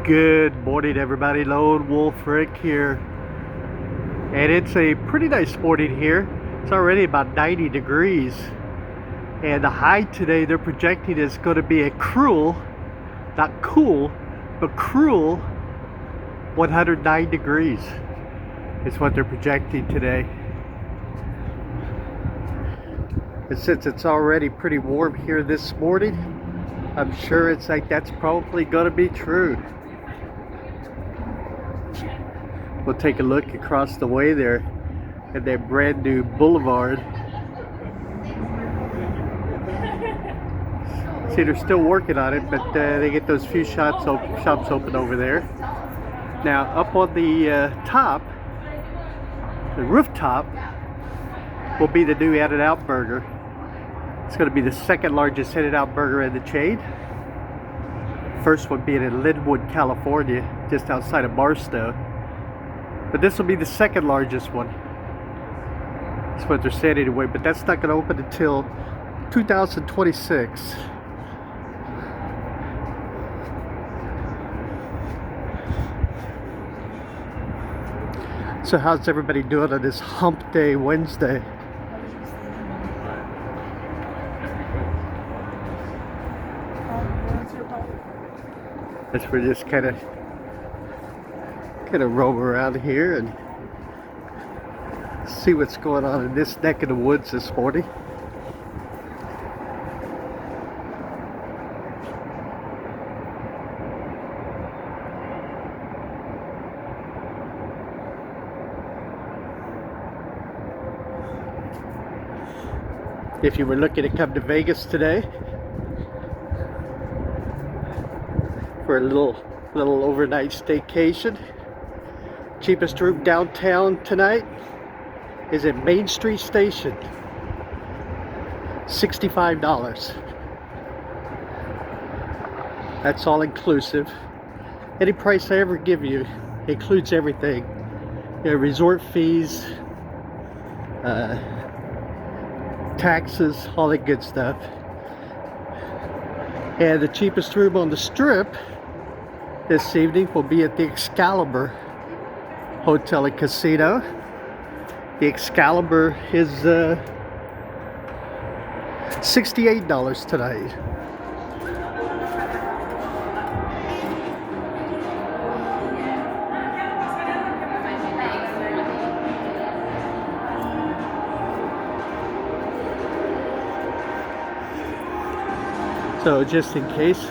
Good morning, everybody. Lone Wolf Rick here, and it's a pretty nice morning here. It's already about 90 degrees, and the high today they're projecting is going to be a cruel, not cool, but cruel 109 degrees is what they're projecting today. And since it's already pretty warm here this morning, I'm sure it's like that's probably going to be true. We'll take a look across the way there at that brand new boulevard. See, they're still working on it, but they get those few shops open over there. Now, up on the top, the rooftop, will be the new In-N-Out Burger. It's going to be the second largest In-N-Out Burger in the chain. First one being in Linwood, California, just outside of Barstow. But this will be the second largest one. That's what they're saying anyway, but that's not going to open until 2026. So how's everybody doing on this Hump Day Wednesday? As we're just kind of roam around here and see what's going on in this neck of the woods this morning. If you were looking to come to Vegas today for a little overnight staycation, cheapest room downtown tonight is at Main Street Station, $65. That's all inclusive. Any price I ever give you includes everything. You know, resort fees, taxes, all that good stuff. And the cheapest room on the Strip this evening will be at the Excalibur Hotel and Casino. The Excalibur is $68 tonight. So just in case,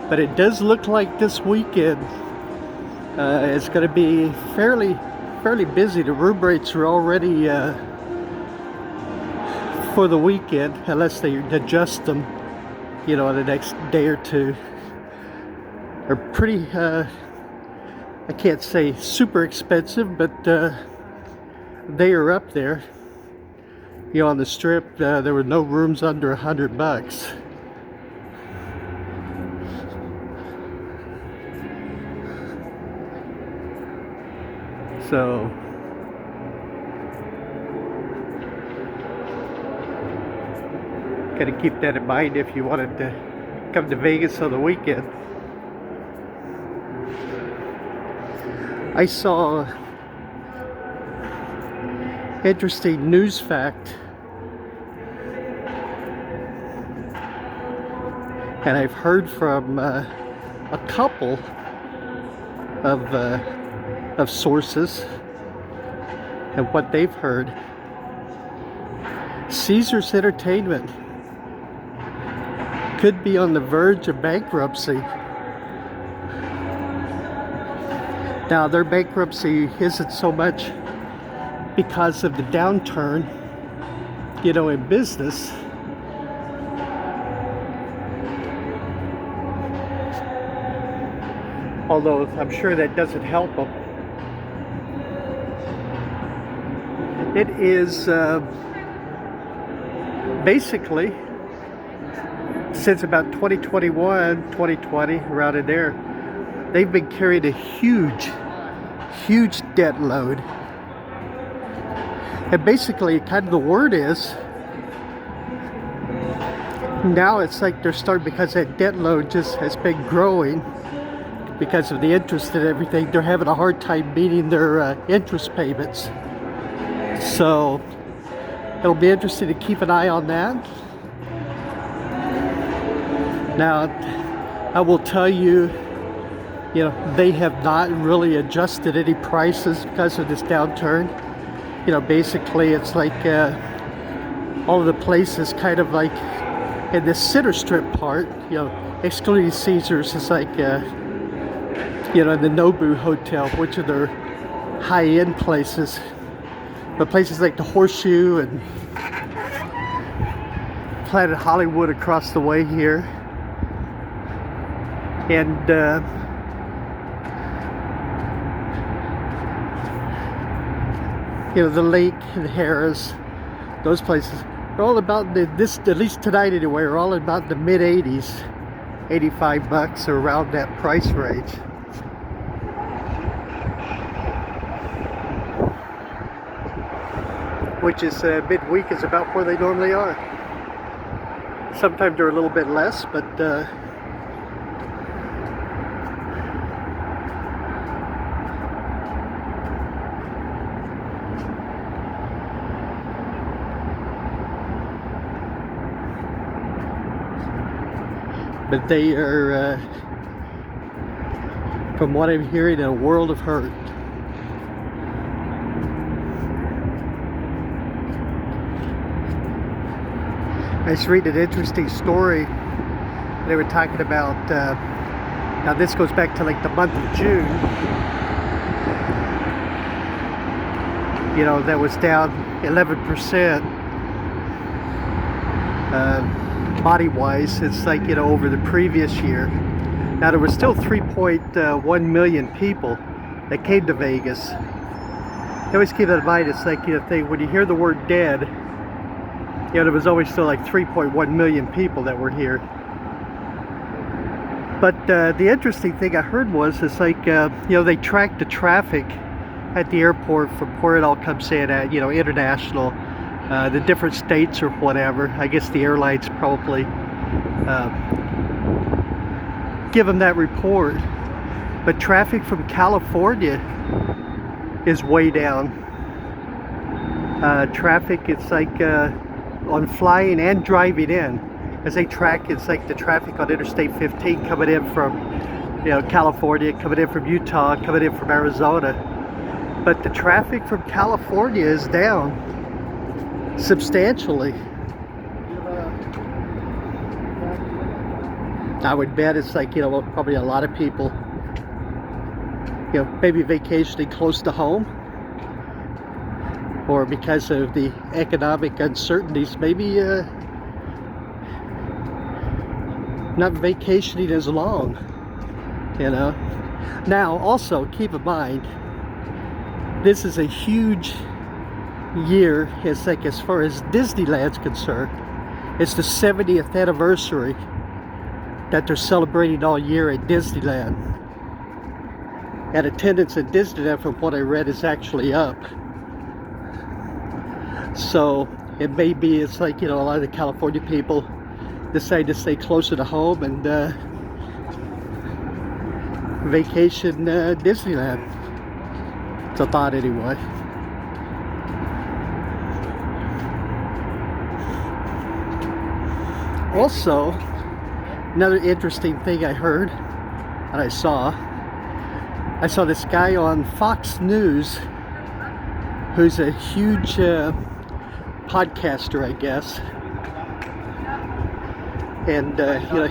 but it does look like this weekend it's going to be fairly busy. The room rates are already for the weekend, unless they adjust them, you know, in the next day or two. Are pretty, I can't say super expensive, but they are up there. You know, on the Strip, there were no rooms under $100. So gotta keep that in mind if you wanted to come to Vegas on the weekend. I saw interesting news fact, and I've heard from a couple of sources and what they've heard. Caesars Entertainment could be on the verge of bankruptcy. Now, their bankruptcy isn't so much because of the downturn, you know, in business. Although I'm sure that doesn't help them. It is basically, since about 2021, 2020, around in there, they've been carrying a huge debt load. And basically, kind of the word is, now it's like they're starting, because that debt load just has been growing. because of the interest and everything, they're having a hard time meeting their interest payments. So it'll be interesting to keep an eye on that. Now, I will tell you, they have not really adjusted any prices because of this downturn. Basically it's like all of the places kind of like in the center strip part, excluding Caesars, is like, in the Nobu Hotel, which are their high-end places. But places like the Horseshoe and Planet Hollywood across the way here. And the Lake and Harrah's, those places are all about this, at least tonight anyway, are all about the mid-80s, $85 or around that price range. Which is midweek is about where they normally are. Sometimes they're a little bit less, but they are, from what I'm hearing, in a world of hurt. I was reading an interesting story. They were talking about, now this goes back to like the month of June, that was down 11%. Body-wise, it's like, over the previous year. Now there were still 3.1 million people that came to Vegas. You always keep that in mind. It's like, when you hear the word dead, there was always still like 3.1 million people that were here. But the interesting thing I heard was, it's like, they tracked the traffic at the airport from where it all comes in at, international, the different states or whatever. I guess the airlines probably give them that report. But traffic from California is way down. Traffic, it's like on flying and driving in. As they track, it's like the traffic on Interstate 15 coming in from California, coming in from Utah, coming in from Arizona. But the traffic from California is down substantially. I would bet it's like, probably a lot of people, maybe vacationing close to home, or because of the economic uncertainties, maybe not vacationing as long, Now, also, keep in mind, this is a huge year. It's like, as far as Disneyland's concerned, it's the 70th anniversary that they're celebrating all year at Disneyland. And attendance at Disneyland, from what I read, is actually up. So it may be, it's like, a lot of the California people decide to stay closer to home and vacation Disneyland. It's a thought anyway. Also, another interesting thing I heard and I saw this guy on Fox News who's a huge podcaster, I guess. And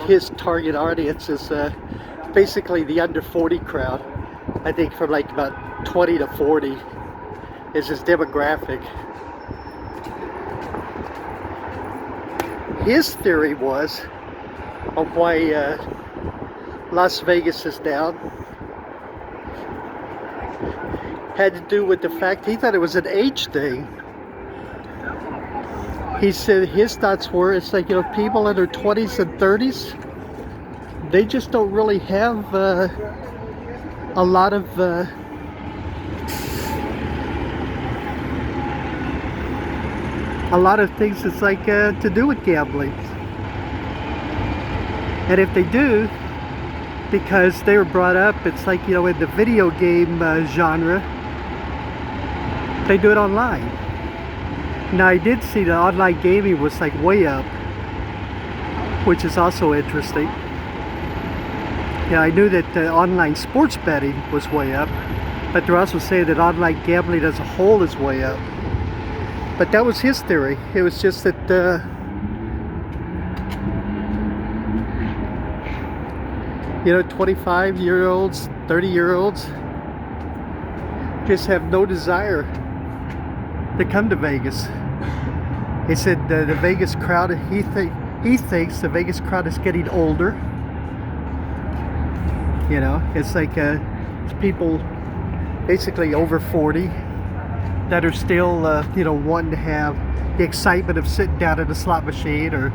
his target audience is basically the under 40 crowd. I think from like about 20 to 40 is his demographic. His theory was on why Las Vegas is down had to do with the fact he thought it was an age thing. He said his thoughts were, it's like, people in their 20s and 30s, they just don't really have a lot of things that's like to do with gambling. And if they do, because they were brought up, it's like, you know, in the video game genre, they do it online. Now I did see that online gaming was like way up, which is also interesting. Yeah, I knew that online sports betting was way up, but they're also saying that online gambling as a whole is way up. But that was his theory. It was just that you know, 25-year-olds, 30-year-olds just have no desire to come to Vegas. He said the Vegas crowd, he thinks the Vegas crowd is getting older. You know, it's like it's people basically over 40 that are still, you know, wanting to have the excitement of sitting down at a slot machine or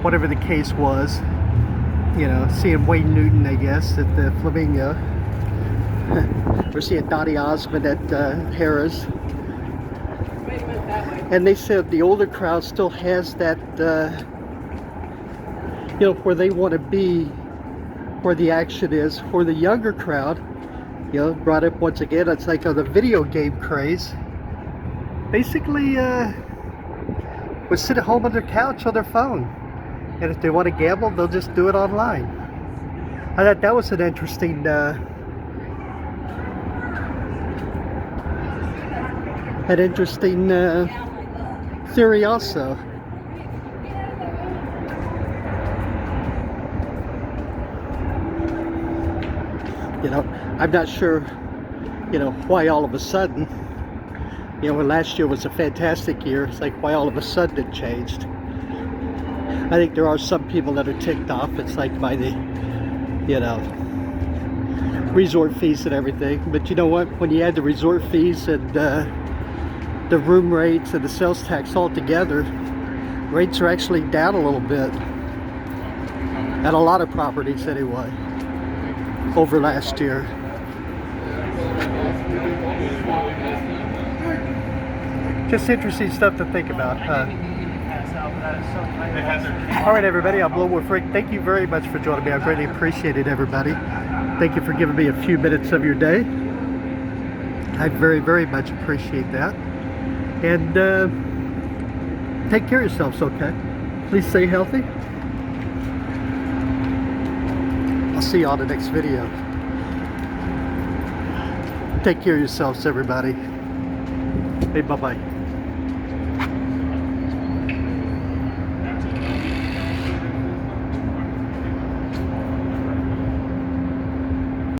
whatever the case was. You know, seeing Wayne Newton, I guess, at the Flamingo. We're seeing Donny Osmond at Harrah's. And they said the older crowd still has that, you know, where they want to be, where the action is. For the younger crowd, you know, brought up once again, it's like the video game craze. Basically, would sit at home on their couch on their phone. And if they want to gamble, they'll just do it online. I thought that was an interesting theory also. You know, I'm not sure, you know, why all of a sudden, you know, when last year was a fantastic year, it's like why all of a sudden it changed. I think there are some people that are ticked off. It's like by the, you know, resort fees and everything. But you know what? When you add the resort fees and the room rates and the sales tax all together, rates are actually down a little bit. At a lot of properties anyway, over last year. Just interesting stuff to think about, huh? Alright everybody, I'm Lone Wolf Rick. Thank you very much for joining me. I greatly appreciate it, everybody. Thank you for giving me a few minutes of your day. I very, very much appreciate that. And take care of yourselves, okay? Please stay healthy. I'll see you on the next video. Take care of yourselves, everybody. Hey, bye-bye.